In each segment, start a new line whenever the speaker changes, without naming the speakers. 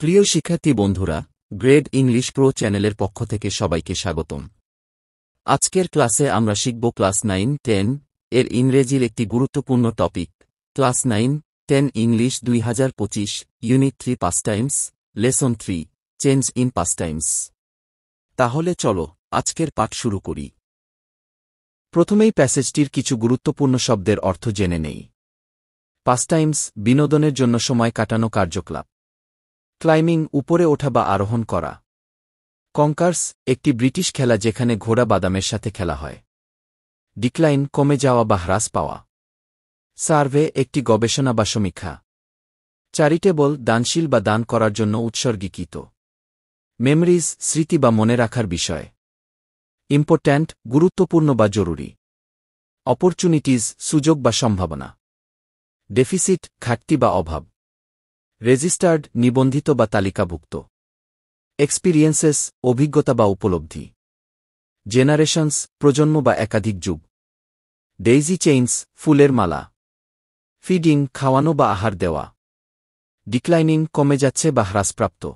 প্রিয় শিক্ষার্থী বন্ধুরা, গ্রেড ইংলিশ প্রো চ্যানেলের পক্ষ থেকে সবাইকে স্বাগতম। আজকের ক্লাসে আমরা শিখব ক্লাস 9-10 এর ইংরেজির একটি গুরুত্বপূর্ণ topic, class 9-10 English 2025, unit 3 past Times, lesson 3, change in past Times. তাহলে চলো আজকের পাঠ শুরু করি। প্রথমেই প্যাসেজটির কিছু গুরুত্বপূর্ণ শব্দের অর্থ জেনে নেই। পাস্ট টাইমস, বিনোদনের জন্য সময় কাটানো কার্যকলাপ। ক্লাইম্বিং, উপরে ওঠা বা আরোহণ করা। কঙ্কার্স, একটি ব্রিটিশ খেলা যেখানে ঘোড়া বাদামের সাথে খেলা হয়। ডিক্লাইন, কমে যাওয়া বা হ্রাস পাওয়া। সার্ভে, একটি গবেষণা বা সমীক্ষা। চ্যারিটেবল, দানশীল বা দান করার জন্য উৎসর্গীকৃত। মেমরিজ, স্মৃতি বা মনে রাখার বিষয়। ইম্পর্ট্যান্ট, গুরুত্বপূর্ণ বা জরুরি। অপরচুনিটিজ, সুযোগ বা সম্ভাবনা। ডেফিসিট, ঘাটতি বা অভাব। রেজিস্টার্ড, নিবন্ধিত বা তালিকাভুক্ত। এক্সপিরিয়েন্সেস, অভিজ্ঞতা বা উপলব্ধি। জেনারেশনস, প্রজন্ম বা একাধিক যুগ। ডেইজি চেইনস, ফুলের মালা। ফিডিং, খাওয়ানো বা আহার দেওয়া। ডিক্লাইনিং, কমে যাচ্ছে বা হ্রাসপ্রাপ্ত।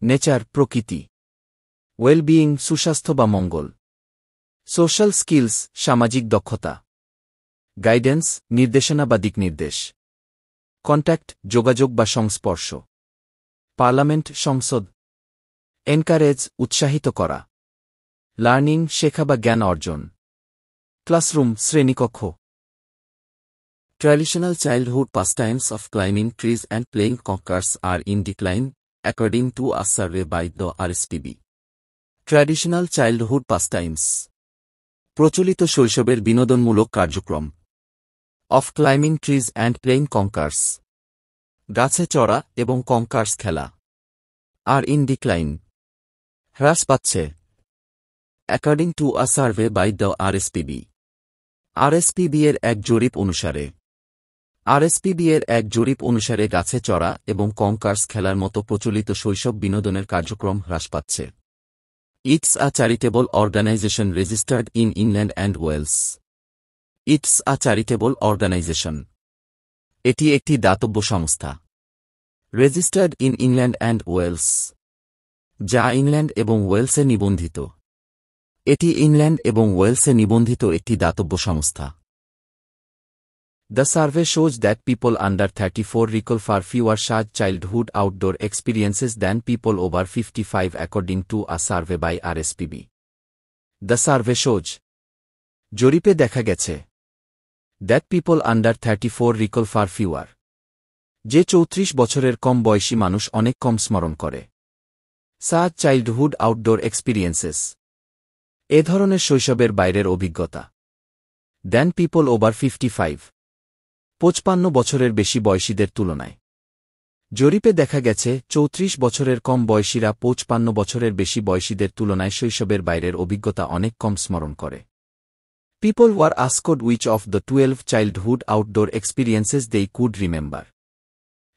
নেচার, প্রকৃতি। ওয়েলবিইং, সুস্বাস্থ্য বা মঙ্গল। সোশ্যাল স্কিলস, সামাজিক দক্ষতা। গাইডেন্স, নির্দেশনা বা দিকনির্দেশ। কন্ট্যাক্ট, যোগাযোগ বা সংস্পর্শ। পার্লামেন্ট, সংসদ। এনকারেজ, উৎসাহিত করা। লার্নিং, শেখা বা জ্ঞান অর্জন। ক্লাসরুম, শ্রেণীকক্ষ। Traditional childhood pastimes of climbing trees and playing conkers are in decline, according to a survey by the RSPB. Traditional childhood pastimes. প্রচলিত শৈশবের বিনোদনমূলক কার্যক্রম। Of climbing trees and playing conkers. গাছে চড়া এবং কঙ্কার্স খেলা। Are in decline. হ্রাস পাচ্ছে। According to a survey by the RSPB. RSPB এর এক জরিপ অনুসারে। RSPB এর এক জরিপ অনুসারে গাছে চড়া এবং কঙ্কার্স খেলার মতো প্রচলিত শৈশব বিনোদনের কার্যক্রম হ্রাস পাচ্ছে। It's a charitable organization registered in England and Wales. It's a charitable organization. এটি একটি দাতব্য সংস্থা। Registered in England and Wales. যা ইংল্যান্ড এবং ওয়েলসে নিবন্ধিত। এটি ইংল্যান্ড এবং ওয়েলসে নিবন্ধিত একটি দাতব্য সংস্থা। The survey shows that people under 34 recall far fewer such childhood outdoor experiences than people over 55, according to a survey by RSPB. The survey shows. জরিপে দেখা গেছে that people under 34 recall far fewer. যে 34 বছরের কম বয়সী মানুষ অনেক কম স্মরণ করে। such childhood outdoor experiences. এ ধরনের শৈশবের বাইরের অভিজ্ঞতা। than people over 55. 55 বছরের বেশি বয়সীদের তুলনায়। জরিপে দেখা গেছে 34 বছরের কম বয়সীরা 55 বছরের বেশি বয়সীদের তুলনায় শৈশবের বাইরের অভিজ্ঞতা অনেক কম স্মরণ করে। People were asked which of the 12 childhood outdoor experiences they could remember.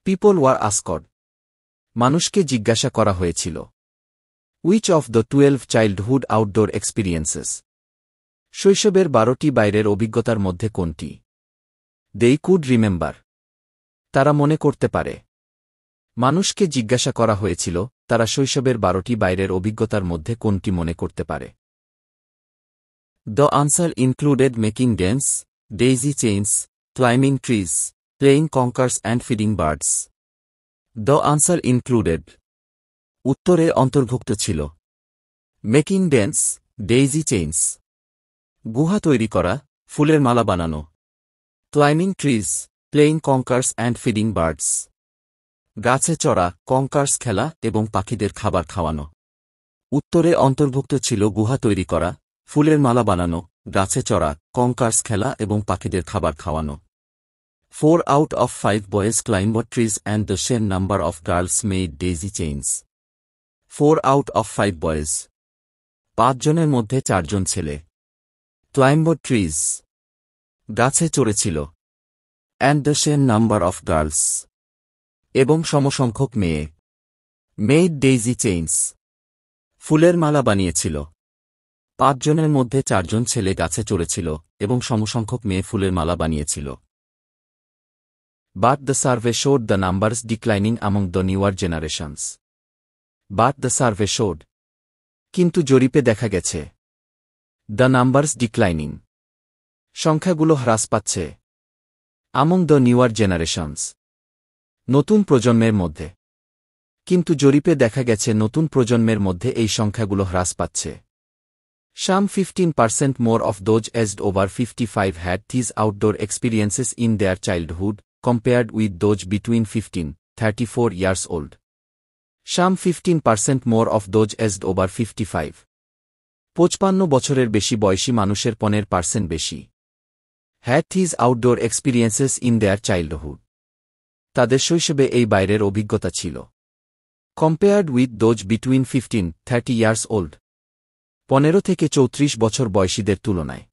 People were asked. মানুষকে জিজ্ঞাসা করা হয়েছিল। Which of the 12 childhood outdoor experiences. শৈশবের 12টি বাইরের অভিজ্ঞতার মধ্যে কোনটি? They could remember. তারা মনে করতে পারে। মানুষকে জিজ্ঞাসা করা হয়েছিল, তারা শৈশবের 12টি বাইরের অভিজ্ঞতার মধ্যে কোনটি মনে করতে পারে। The answer included making dance, daisy chains, climbing trees, playing conkers and feeding birds. The answer included. উত্তরে অন্তর্ভুক্ত ছিল মেকিং ড্যান্স, ডেইজি চেইনস, গুহা তৈরি করা, ফুলের মালা বানানো। Climbing trees, playing conkers and feeding birds, গাছে চড়া, কঙ্কার্স খেলা এবং পাখিদের খাবার খাওয়ানো। উত্তরে অন্তর্ভুক্ত ছিল গুহা তৈরি করা, ফুলের মালা বানানো, গাছে চড়া, কঙ্কার্স খেলা এবং পাখিদের খাবার খাওয়ানো। 4 out of 5 boys climbed trees and the same number of girls made daisy chains. 4 out of 5 boys. 5 জনের মধ্যে 4 জন ছেলে climbed trees. গাছে চড়েছিল। and the same number of girls. এবং সমসংখ্যক মেয়ে made daisy chains. ফুলের মালা বানিয়েছিল। 5 জনের মধ্যে 4 জন ছেলে গাছে চড়েছিল এবং সমসংখ্যক মেয়ে ফুলের মালা বানিয়েছিল। But the survey showed the numbers declining among the newer generations. But the survey showed. কিন্তু জরিপে দেখা গেছে the numbers declining. সংখ্যাগুলো হ্রাস পাচ্ছে among the newer generations. নতুন প্রজন্মের মধ্যে কিন্তু জরিপে দেখা গেছে নতুন প্রজন্মের মধ্যে এই সংখ্যাগুলো হ্রাস পাচ্ছে Some 15% more of those aged over 55 had these outdoor experiences in their childhood, compared with those between 15-34 years old. Some 15% more of those aged over 55. 55 বছরের বেশি বয়সী মানুষের 15% বেশি had these outdoor experiences in their childhood. তাদের শৈশবে এই বাইরের অভিজ্ঞতা ছিল compared with those between 15-30 years old. 15 থেকে 34 বছর বয়সীদের তুলনায়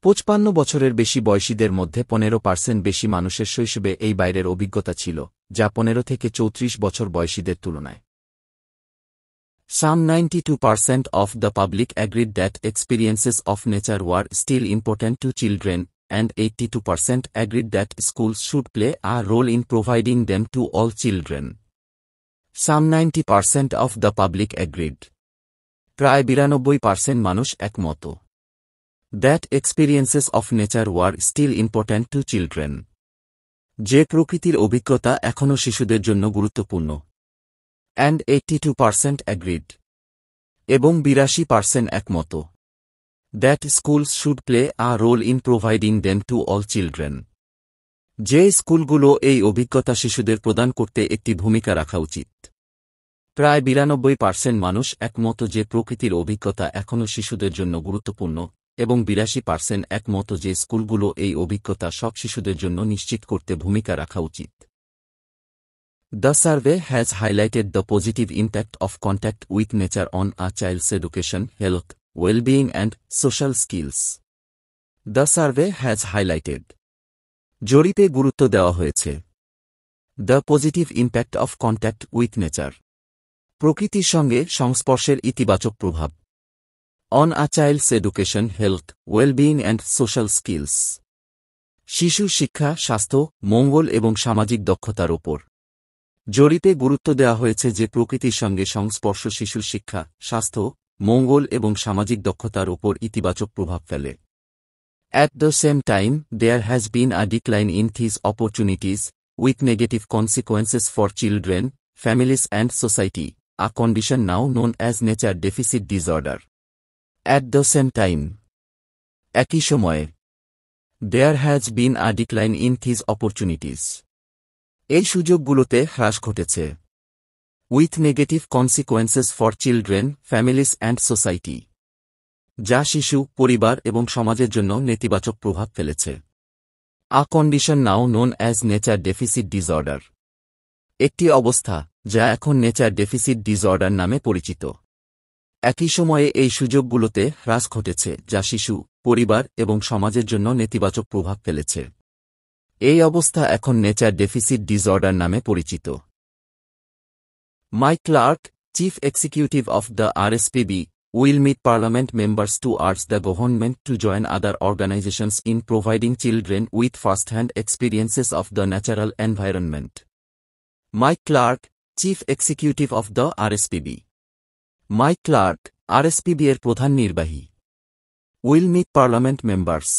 55 বছরের বেশি বয়সীদের মধ্যে 15% বেশি মানুষের শৈশবে এই বাইরের অভিজ্ঞতা ছিল যা 15 থেকে 34 বছর বয়সীদের তুলনায় Some 92% of the public agreed that experiences of nature were still important to children, and 82% agreed that schools should play a role in providing them to all children. Some 90% of the public agreed. প্রায় 92% মানুষ একমত that experiences of nature were still important to children. যে প্রকৃতির অভিজ্ঞতা এখনও শিশুদের জন্য গুরুত্বপূর্ণ and 82% agreed. এবং 82% একমত that schools should play a role in providing them to all children. যে স্কুলগুলো এই অভিজ্ঞতা শিশুদের প্রদান করতে একটি ভূমিকা রাখা উচিত প্রায় 92% মানুষ একমত যে প্রকৃতির অভিজ্ঞতা এখনও শিশুদের জন্য গুরুত্বপূর্ণ এবং 82% একমত যে স্কুলগুলো এই অভিজ্ঞতা সব শিশুদের জন্য নিশ্চিত করতে ভূমিকা রাখা উচিত The survey has highlighted the positive impact of contact with nature on a child's education, health, well-being and social skills. The survey has highlighted. জরিপে গুরুত্ব দেওয়া হয়েছে The positive impact of contact with nature. প্রকৃতির সঙ্গে সংস্পর্শের ইতিবাচক প্রভাব On a child's education, health, well-being and social skills. শিশু শিক্ষা, স্বাস্থ্য, মঙ্গল এবং সামাজিক দক্ষতার উপর জরিপে গুরুত্ব দেওয়া হয়েছে যে প্রকৃতির সঙ্গে সংস্পর্শ শিশুর শিক্ষা, স্বাস্থ্য, মঙ্গল এবং সামাজিক দক্ষতার উপর ইতিবাচক প্রভাব ফেলে At the same time, there has been a decline in these opportunities, with negative consequences for children, families and society, a condition now known as nature deficit disorder. At the same time, একই সময়ে there has been a decline in these opportunities. এই সুযোগগুলোতে হ্রাস ঘটেছে with negative consequences for children, families and society. যা শিশু, পরিবার এবং সমাজের জন্য নেতিবাচক প্রভাব ফেলেছে A condition now known as nature deficit disorder. একটি অবস্থা যা এখন নেচার ডেফিসিট ডিসঅর্ডার নামে পরিচিত একই সময়ে এই সুযোগগুলোতে হ্রাস ঘটেছে যা শিশু, পরিবার এবং সমাজের জন্য নেতিবাচক প্রভাব ফেলেছে এই অবস্থা এখন নেচার ডেফিসিট ডিসঅর্ডার নামে পরিচিত Mike Clark, Chief Executive of the RSPB, will meet Parliament members to urge the government to join other organizations in providing children with first-hand experiences of the natural environment. Mike Clark, Chief Executive of the RSPB. Mike Clark, RSPB এর প্রধান নির্বাহী will meet Parliament members.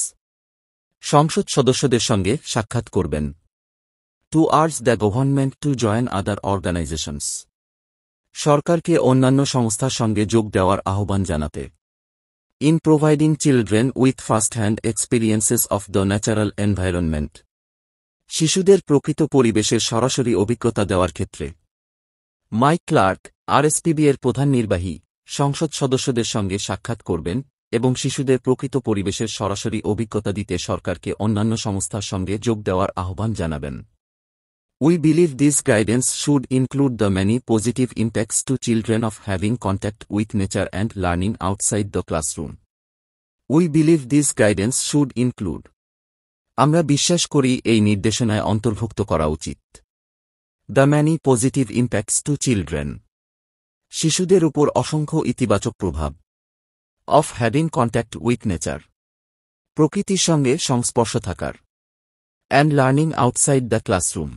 সংসদ সদস্যদের সঙ্গে সাক্ষাৎ করবেন to urge the government to join other organizations. সরকারকে অন্যান্য সংস্থার সঙ্গে যোগ দেওয়ার আহ্বান জানাতে in providing children with first-hand experiences of the natural environment. শিশুদের প্রকৃত পরিবেশের সরাসরি অভিজ্ঞতা দেওয়ার ক্ষেত্রে মাইক ক্লার্ক, আরএসপিবি এর প্রধান নির্বাহী, সংসদ সদস্যদের সঙ্গে সাক্ষাৎ করবেন এবং শিশুদের প্রকৃত পরিবেশের সরাসরি অভিজ্ঞতা দিতে সরকারকে অন্যান্য সংস্থার সঙ্গে যোগ দেওয়ার আহ্বান জানাবেন We believe this guidance should include the many positive impacts to children of having contact with nature and learning outside the classroom. We believe this guidance should include. আমরা বিশ্বাস করি এই নির্দেশনায় অন্তর্ভুক্ত করা উচিত The many positive impacts to children. শিশুদের উপর অসংখ্য ইতিবাচক প্রভাব of having contact with nature. প্রকৃতির সঙ্গে সংস্পর্শ থাকার and learning outside the classroom,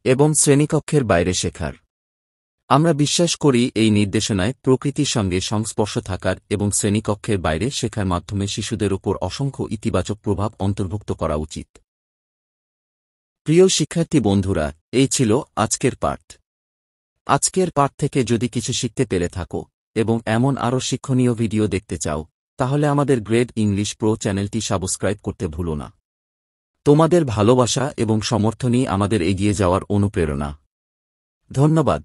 এবং শ্রেণীকক্ষের বাইরে শেখার। আমরা বিশ্বাস করি এই নির্দেশনায় প্রকৃতির সঙ্গে সংস্পর্শ থাকার এবং শ্রেণীকক্ষের বাইরে শেখার মাধ্যমে শিশুদের উপর অসংখ্য ইতিবাচক প্রভাব অন্তর্ভুক্ত করা উচিত। প্রিয় শিক্ষার্থী বন্ধুরা, এই ছিল আজকের পাঠ। আজকের পাঠ থেকে যদি কিছু শিখতে পেরে থাকো এবং এমন আরও শিক্ষণীয় ভিডিও দেখতে চাও, তাহলে আমাদের গ্রেড ইংলিশ প্রো চ্যানেলটি সাবস্ক্রাইব করতে ভুলো না। তোমাদের ভালোবাসা এবং সমর্থনই আমাদের এগিয়ে যাওয়ার অনুপ্রেরণা। ধন্যবাদ।